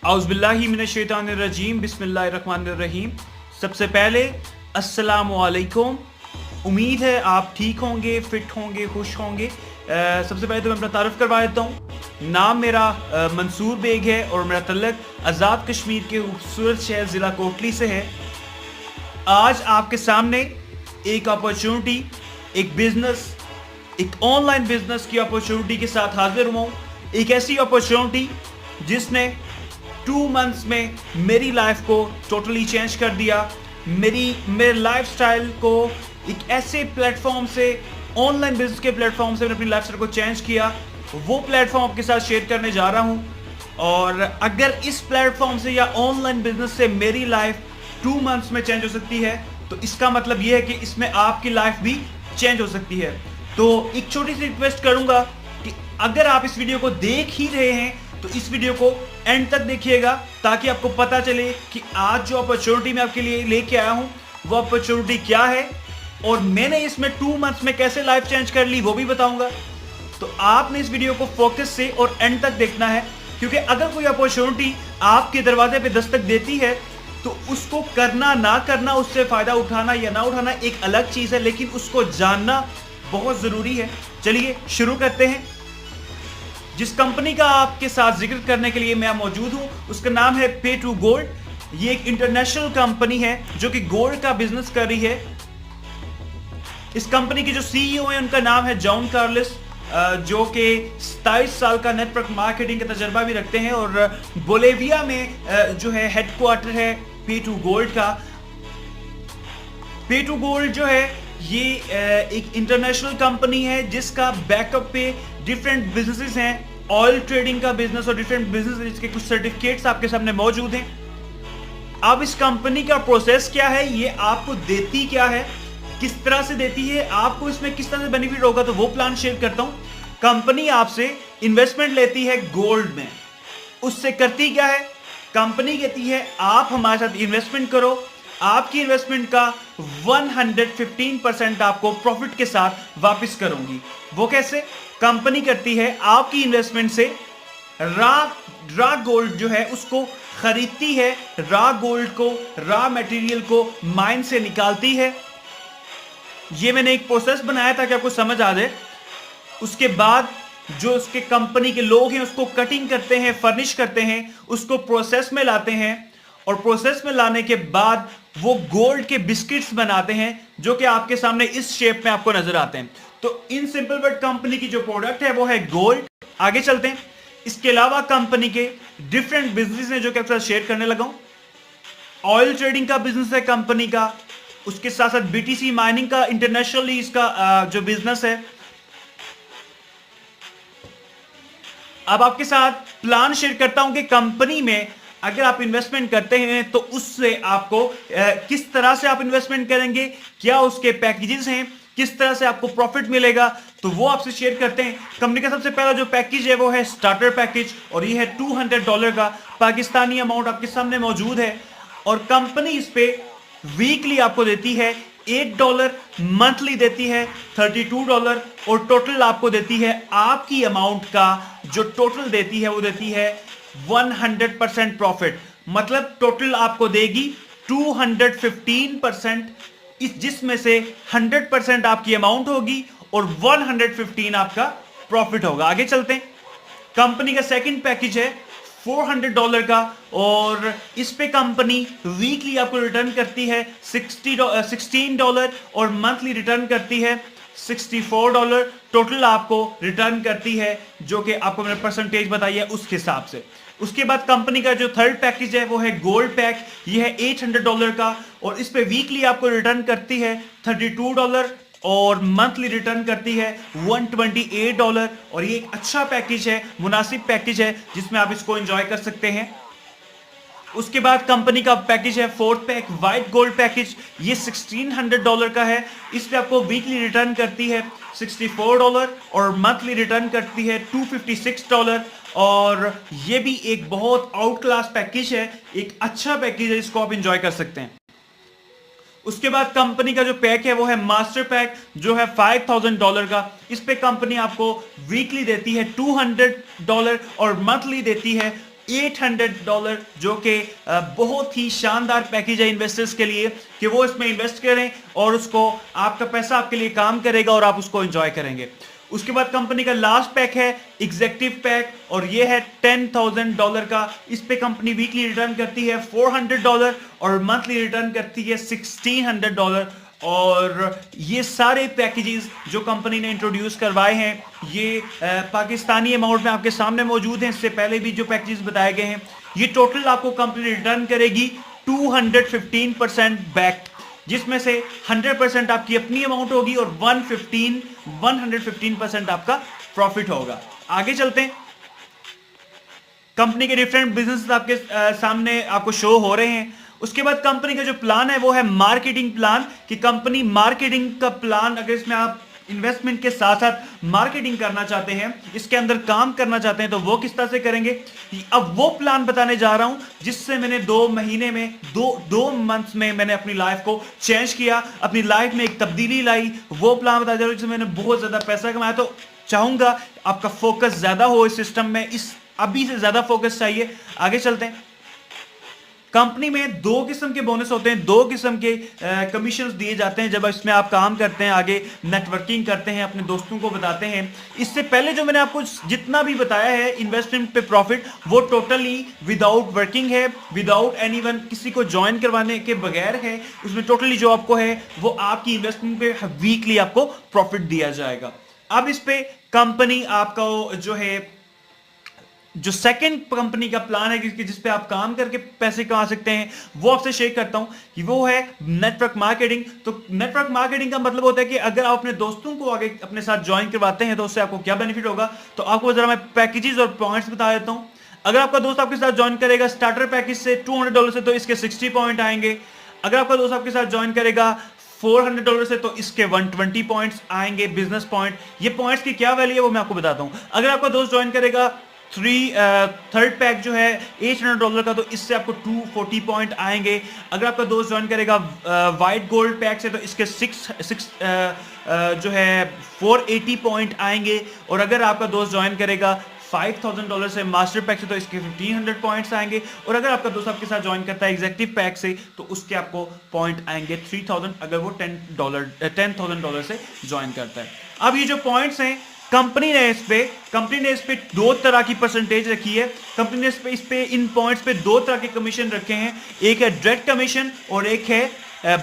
औज़ुबिल्लाहि मिनश्शैतानिर्रजीम बिस्मिल्लाहिर्रहमानिर्रहीम। सबसे पहले अस्सलामु अलैकुम। उम्मीद है आप ठीक होंगे, फिट होंगे, खुश होंगे। सबसे पहले तो मैं अपना तारुफ करवा देता हूँ। नाम मेरा मंसूर बेग है और मेरा तल्लक आज़ाद कश्मीर के खूबसूरत शहर ज़िला कोटली से है। आज आपके सामने एक अपॉर्चुनिटी, एक बिजनेस, एक ऑनलाइन बिजनेस की अपॉर्चुनिटी के साथ हाजिर हुआ हूँ। एक ऐसी अपॉर्चुनिटी जिसने 2 मंथ्स में मेरी लाइफ को टोटली चेंज कर दिया। मेरे लाइफस्टाइल को एक ऐसे प्लेटफॉर्म से, ऑनलाइन बिजनेस के प्लेटफॉर्म से मैंने अपनी लाइफस्टाइल को चेंज किया। वो प्लेटफॉर्म आपके साथ शेयर करने जा रहा हूँ। और अगर इस प्लेटफॉर्म से या ऑनलाइन बिजनेस से मेरी लाइफ 2 मंथ्स में चेंज हो सकती है, तो इसका मतलब ये है कि इसमें आपकी लाइफ भी चेंज हो सकती है। तो एक छोटी सी रिक्वेस्ट करूंगा कि अगर आप इस वीडियो को देख ही रहे हैं तो इस वीडियो को एंड तक देखिएगा, ताकि आपको पता चले कि आज जो अपॉर्चुनिटी मैं आपके लिए लेके आया हूं वो अपॉर्चुनिटी क्या है और मैंने इसमें 2 मंथ्स में कैसे लाइफ चेंज कर ली वो भी बताऊंगा। तो आपने इस वीडियो को फोकस से और एंड तक देखना है, क्योंकि अगर कोई अपॉर्चुनिटी आपके दरवाजे पे दस्तक देती है तो उसको करना ना करना, उससे फायदा उठाना या ना उठाना एक अलग चीज है, लेकिन उसको जानना बहुत जरूरी है। चलिए शुरू करते हैं। जिस कंपनी का आपके साथ जिक्र करने के लिए मैं मौजूद हूं उसका नाम है पे टू गोल्ड। ये एक इंटरनेशनल कंपनी है जो कि गोल्ड का बिजनेस कर रही है। इस कंपनी के जो सीईओ हैं उनका नाम है जॉन कार्लिस, जो कि 27 साल का नेटवर्क मार्केटिंग का तजर्बा भी रखते हैं और बोलेविया में जो है हेडक्वार्टर है पे टू गोल्ड का। पे टू गोल्ड जो है ये एक इंटरनेशनल कंपनी है जिसका बैकअप पे डिफरेंट बिजनेसेस हैं। ऑयल ट्रेडिंग का बिजनेस और डिफरेंट बिजनेस, जिसके कुछ सर्टिफिकेट्स आपके सामने मौजूद हैं। अब इस कंपनी का प्रोसेस क्या है, ये आपको देती क्या है, किस तरह से देती है, आपको इसमें किस तरह से बेनिफिट होगा, तो वो प्लान शेयर करता हूं। कंपनी आपसे इन्वेस्टमेंट लेती है गोल्ड में। उससे करती क्या है, कंपनी कहती है आप हमारे साथ इन्वेस्टमेंट करो, आपकी इन्वेस्टमेंट का 115% आपको प्रॉफिट के साथ वापस करूंगी। वो कैसे? कंपनी करती है आपकी इन्वेस्टमेंट से रा गोल्ड जो है उसको खरीदती है, रा गोल्ड को, रा मटेरियल को माइन से निकालती है। ये मैंने एक प्रोसेस बनाया ताकि आपको समझ आ जाए। उसके बाद जो उसके कंपनी के लोग हैं उसको कटिंग करते हैं, फर्निश करते हैं, उसको प्रोसेस में लाते हैं और प्रोसेस में लाने के बाद वो गोल्ड के बिस्किट्स बनाते हैं जो कि आपके सामने इस शेप में आपको नजर आते हैं। तो इन सिंपल वर्ड कंपनी की जो प्रोडक्ट है वो है गोल्ड। आगे चलते हैं। इसके अलावा कंपनी के डिफरेंट बिजनेस हैं जो कि आपके साथ शेयर करने लगा हूं। ऑयल ट्रेडिंग का बिजनेस है कंपनी का, उसके साथ साथ बीटीसी माइनिंग का इंटरनेशनली इसका जो बिजनेस है। अब आपके साथ प्लान शेयर करता हूं कि कंपनी में अगर आप इन्वेस्टमेंट करते हैं तो उससे आपको किस तरह से आप इन्वेस्टमेंट करेंगे, क्या उसके पैकेजेस हैं, किस तरह से आपको प्रॉफिट मिलेगा, तो वो आपसे शेयर करते हैं। कंपनी का सबसे पहला जो पैकेज है वो है स्टार्टर पैकेज और ये है $200 का। पाकिस्तानी अमाउंट आपके सामने मौजूद है और कंपनी इस पे वीकली आपको देती है $8, मंथली देती है $32 और टोटल आपको देती है, आपकी अमाउंट का जो टोटल देती है वो देती है 100% प्रॉफिट। मतलब टोटल आपको देगी 215%, जिसमें से 100% आपकी अमाउंट होगी और 115 आपका प्रॉफिट होगा। आगे चलते हैं। कंपनी का सेकंड पैकेज है $400 का और इस पे कंपनी वीकली आपको रिटर्न करती है $16 और मंथली रिटर्न करती है $64। टोटल आपको रिटर्न करती है जो कि आपको मैंने परसेंटेज बताई है उस हिसाब से। उसके बाद कंपनी का जो थर्ड पैकेज है वो है गोल्ड पैक। ये है $800 का और इस पे वीकली आपको रिटर्न करती है $32 और मंथली रिटर्न करती है $128। और ये एक अच्छा पैकेज है, मुनासिब पैकेज है जिसमें आप इसको एंजॉय कर सकते हैं। उसके बाद कंपनी का पैकेज है fourth pack, white gold package. ये $1600 का है। इस पे आपको वीकली रिटर्न करती है $64 और मंथली रिटर्न करती है $256। और ये भी एक बहुत आउट क्लास पैकेज है, एक अच्छा पैकेज है जिसको आप एंजॉय कर सकते हैं। उसके बाद कंपनी का जो पैक है वो है मास्टर पैक, जो है $5000 का। इस पे कंपनी आपको वीकली देती है $200 और मंथली देती है $800, जो कि बहुत ही शानदार पैकेज है इन्वेस्टर्स के लिए कि वो इसमें इन्वेस्ट करें और उसको आपका पैसा आपके लिए काम करेगा और आप उसको एंजॉय करेंगे। उसके बाद कंपनी का लास्ट पैक है एग्जेक्टिव पैक और ये है $10,000 का। इस पे कंपनी वीकली रिटर्न करती है $400 और मंथली रिटर्न करती है $1,600। और ये सारे पैकेजेस जो कंपनी ने इंट्रोड्यूस करवाए हैं ये पाकिस्तानी अमाउंट में आपके सामने मौजूद हैं। इससे पहले भी जो पैकेजेस बताए गए हैं ये टोटल आपको कंपनी रिटर्न करेगी 215% बैक, जिसमें से 100% आपकी अपनी अमाउंट होगी और 115% आपका प्रॉफिट होगा। आगे चलते हैं। कंपनी के डिफरेंट बिजनेस आपके सामने आपको शो हो रहे हैं। उसके बाद कंपनी का जो प्लान है वो है मार्केटिंग प्लान, कि कंपनी मार्केटिंग का प्लान, अगर इसमें आप इन्वेस्टमेंट के साथ साथ मार्केटिंग करना चाहते हैं, इसके अंदर काम करना चाहते हैं, तो वो किस तरह से करेंगे। अब वो प्लान बताने जा रहा हूं जिससे मैंने 2 महीने में दो मंथ्स में मैंने अपनी लाइफ को चेंज किया, अपनी लाइफ में एक तब्दीली लाई। वो प्लान बताया जा रहा हूं जिससे मैंने बहुत ज्यादा पैसा कमाया। तो चाहूंगा आपका फोकस ज्यादा हो इस सिस्टम में, इस अभी से ज्यादा फोकस चाहिए। आगे चलते हैं। कंपनी में 2 किस्म के बोनस होते हैं, 2 किस्म के कमीशन दिए जाते हैं जब इसमें आप काम करते हैं, आगे नेटवर्किंग करते हैं, अपने दोस्तों को बताते हैं। इससे पहले जो मैंने आपको जितना भी बताया है इन्वेस्टमेंट पे प्रॉफिट, वो टोटली विदाउट वर्किंग है, विदाउट एनीवन, किसी को ज्वाइन करवाने के बगैर है। उसमें टोटली जो आपको है वो आपकी इन्वेस्टमेंट पे वीकली आपको प्रॉफिट दिया जाएगा। अब इस पे कंपनी आपका जो है, जो सेकंड कंपनी का प्लान है कि जिस पे आप काम करके पैसे कमा सकते हैं, वो आपसे शेयर करता हूं कि वो है नेटवर्क मार्केटिंग। तो नेटवर्क मार्केटिंग का मतलब होता है कि अगर आप अपने दोस्तों को आगे अपने साथ ज्वाइन करवाते हैं तो उससे आपको क्या बेनिफिट होगा। तो आपको जरा मैं पैकेजेस और पॉइंट्स बता देता हूं। अगर आपका दोस्त आपके साथ ज्वाइन करेगा स्टार्टर पैकेज से $200 से, तो इसके 60 पॉइंट आएंगे। अगर आपका दोस्त आपके साथ ज्वाइन करेगा $400 से, तो इसके 120 पॉइंट्स आएंगे, बिजनेस पॉइंट। ये पॉइंट्स की क्या वैल्यू है वो मैं आपको बताता हूं। अगर आपका दोस्त ज्वाइन करेगा थर्ड पैक जो है $800 का, तो इससे आपको 240 पॉइंट आएंगे। अगर आपका दोस्त ज्वाइन करेगा वाइट गोल्ड पैक से, तो इसके 6 जो है 480 पॉइंट आएंगे। और अगर आपका दोस्त ज्वाइन करेगा $5,000 से मास्टर पैक से, तो इसके 1500 पॉइंट्स आएंगे। और अगर आपका दोस्त आपके साथ ज्वाइन करता है एग्जेक्टिव पैक से, तो उसके आपको पॉइंट आएंगे 3000 अगर वो $10,000 से ज्वाइन करता है। अब ये जो पॉइंट्स हैं कंपनी ने इस पे 2 तरह की परसेंटेज रखी है। कंपनी ने इस पे इन पॉइंट्स पे 2 तरह के कमीशन रखे हैं, एक है डायरेक्ट कमीशन और एक है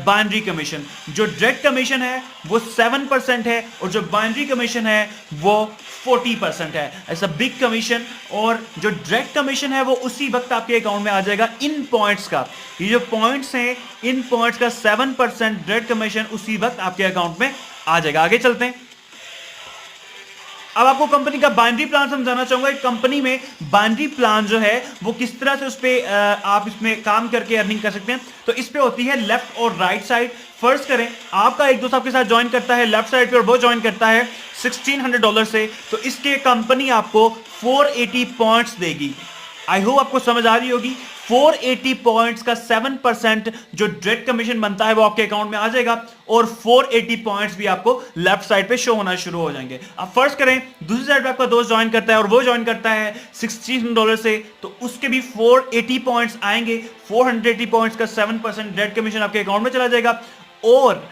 बाइनरी कमीशन। जो डायरेक्ट कमीशन है वो 7% है और जो बाइनरी कमीशन है वो 40% है। ऐसा बिग कमीशन, और जो डायरेक्ट कमीशन है वो उसी वक्त आपके अकाउंट में आ जाएगा इन पॉइंट्स का। ये जो पॉइंट्स हैं इन पॉइंट्स का 7% डायरेक्ट कमीशन उसी वक्त आपके अकाउंट में आ जाएगा। आगे चलते हैं। अब आपको कंपनी का बाइनरी प्लान समझाना चाहूंगा। कंपनी में बाइनरी प्लान जो है वो किस तरह से उस पे आप इसमें काम करके अर्निंग कर सकते हैं। तो इस पे होती है लेफ्ट और राइट साइड। फर्स्ट करें, आपका एक दोस्त आपके साथ ज्वाइन करता है लेफ्ट साइड पे और वो ज्वाइन करता है $1,600 से, तो इसके कंपनी आपको 480 पॉइंट्स देगी। आई होप आपको समझ आ रही होगी। 480 पॉइंट्स का 7% जो डायरेक्ट कमीशन बनता है वो आपके अकाउंट में आ जाएगा और 480 पॉइंट्स भी आपको लेफ्ट साइड पे शो होना शुरू हो जाएंगे। अब फर्स्ट करें, दूसरी साइड पे आपका दोस्त ज्वाइन करता है और वो ज्वाइन करता है $1,600 से, तो उसके भी 480 पॉइंट्स आएंगे। 480 पॉइंट्स का 7% डायरेक्ट कमीशन आपके अकाउंट में चला जाएगा और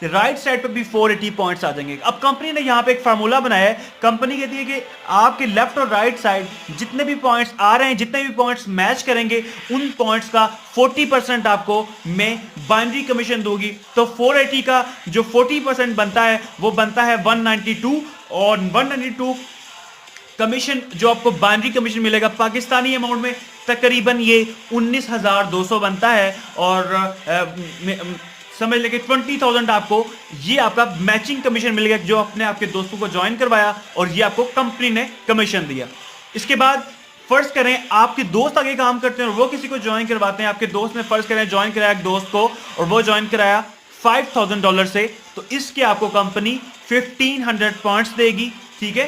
राइट साइड पे भी 480 पॉइंट्स आ जाएंगे। अब कंपनी ने यहां पे एक फार्मूला बनाया है। कंपनी कहती है कि आपके लेफ्ट और राइट साइड जितने भी पॉइंट्स आ रहे हैं, जितने भी पॉइंट्स मैच करेंगे, उन पॉइंट्स का 40% आपको मैं बाइनरी कमीशन दूंगी। तो 480 का जो 40% बनता है वो बनता है 192 और 192 कमीशन जो आपको बाइनरी कमीशन मिलेगा पाकिस्तानी अमाउंट में तकरीबन ये 19,200 बनता है। और समझ लें कि 20,000 आपको ये आपका मैचिंग कमीशन मिलेगा जो आपने आपके दोस्तों को ज्वाइन करवाया और ये आपको कंपनी ने कमीशन दिया। इसके बाद फर्ज करें आपके दोस्त आगे काम करते हैं और वो किसी को ज्वाइन करवाते हैं। आपके दोस्त ने फर्ज करें ज्वाइन कराया एक दोस्त को और वो ज्वाइन कराया $5,000 से, तो इसके आपको कंपनी 1500 पॉइंट्स देगी। ठीक है,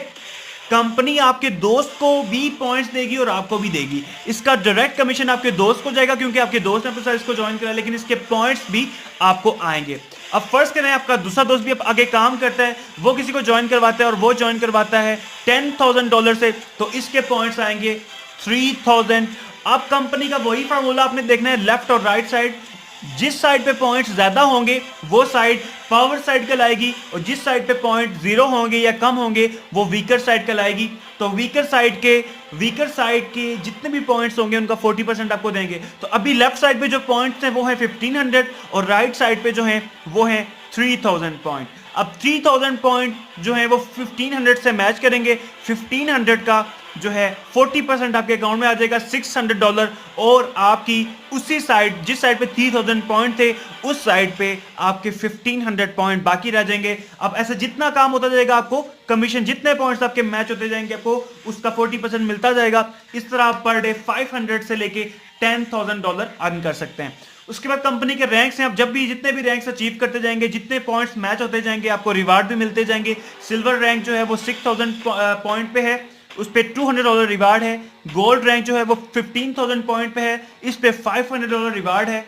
कंपनी आपके दोस्त को भी पॉइंट्स देगी और आपको भी देगी। इसका डायरेक्ट कमीशन आपके दोस्त को जाएगा क्योंकि आपके दोस्त ने अपने साथ इसको ज्वाइन कराया, लेकिन इसके पॉइंट्स भी आपको आएंगे। अब फर्स्ट करें आपका दूसरा दोस्त भी आगे काम करता है, वो किसी को ज्वाइन करवाता है और वो ज्वाइन करवाता है $10,000 से, तो इसके पॉइंट्स आएंगे 3000 अब कंपनी का वही फार्मूला आपने देखना है, लेफ्ट और राइट साइड। जिस साइड पे पॉइंट्स ज्यादा होंगे वो साइड पावर साइड कहलाएगी, और जिस साइड पे पॉइंट जीरो होंगे या कम होंगे वो वीकर साइड कहलाएगी। तो वीकर साइड के जितने भी पॉइंट्स होंगे उनका 40% आपको देंगे। तो अभी लेफ्ट साइड पे जो पॉइंट्स हैं वो है 1500 और राइट साइड पे जो है वो है 3000 पॉइंट। अब 3000 पॉइंट जो है वो 1500 से मैच करेंगे। 1500 का जो है 40% आपके अकाउंट में आ जाएगा $600, और आपकी उसी साइड जिस साइड पे 3000 पॉइंट थे उस साइड पे आपके 1500 पॉइंट बाकी रह जाएंगे। अब ऐसे जितना काम होता जाएगा आपको कमीशन, जितने पॉइंट्स आपके मैच होते जाएंगे आपको उसका 40% मिलता जाएगा। इस तरह आप पर डे 500 से लेके $10,000 अर्न कर सकते हैं। उसके बाद कंपनी के रैंक्स हैं। आप जब भी जितने भी रैंक्स अचीव करते जाएंगे, जितने पॉइंट्स मैच होते जाएंगे, आपको रिवार्ड भी मिलते जाएंगे। सिल्वर रैंक जो है वो 6000 पॉइंट पे है, उस पे $200 रिवार्ड है। गोल्ड रैंक जो है वो 15000 पॉइंट पे है, इस पे $500 रिवार्ड है।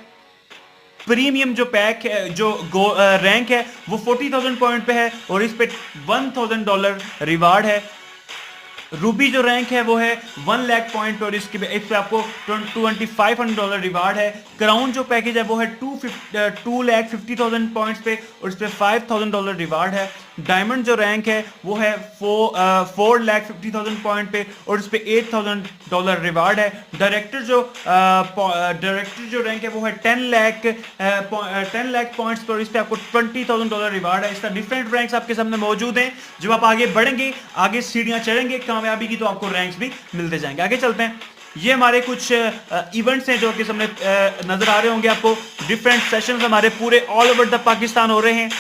प्रीमियम जो पैक है, जो रैंक है वो 40000 पॉइंट पे है और इस पे $1000 रिवार्ड है। रूबी जो रैंक है वो है 1 लाख पॉइंट और इस पे आपको $2500 रिवार्ड है। क्राउन जो पैकेज है वो है 2,50,000 पॉइंट्स पे और इस पे $5000 रिवार्ड है। डायमंड जो रैंक है वो है 4,50,000 पॉइंट पे और इस पे $8000 रिवार्ड है। डायरेक्टर जो रैंक है वो है 10 लाख पॉइंट्स पर, इस पे आपको $20,000 रिवार्ड है। इस तरह डिफरेंट रैंक्स आपके सामने मौजूद हैं। जब आप आगे बढ़ेंगे, आगे सीढ़ियां चढ़ेंगे कामयाबी की, तो आपको रैंक्स भी मिलते जाएंगे। आगे चलते हैं। ये हमारे कुछ इवेंट्स हैं जो कि सामने नजर आ रहे होंगे आपको। डिफरेंट सेशंस हमारे पूरे ऑल ओवर द पाकिस्तान हो रहे हैं।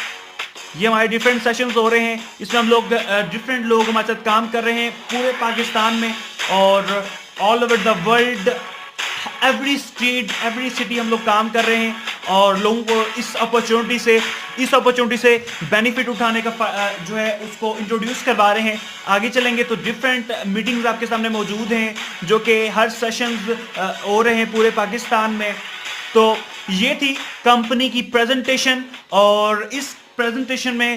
ये हमारे डिफरेंट सेशंस हो रहे हैं, इसमें हम लोग डिफरेंट लोग हमारे साथ काम कर रहे हैं पूरे पाकिस्तान में और all over the world. Every state, every city हम लोग काम कर रहे हैं और लोगों को इस अपॉर्चुनिटी से बेनिफिट उठाने का जो है उसको इंट्रोड्यूस करवा रहे हैं। आगे चलेंगे तो डिफरेंट मीटिंग्स आपके सामने मौजूद हैं जो कि हर सेशंस हो रहे हैं पूरे पाकिस्तान में। तो ये थी कंपनी की प्रेजेंटेशन और इस प्रेजेंटेशन में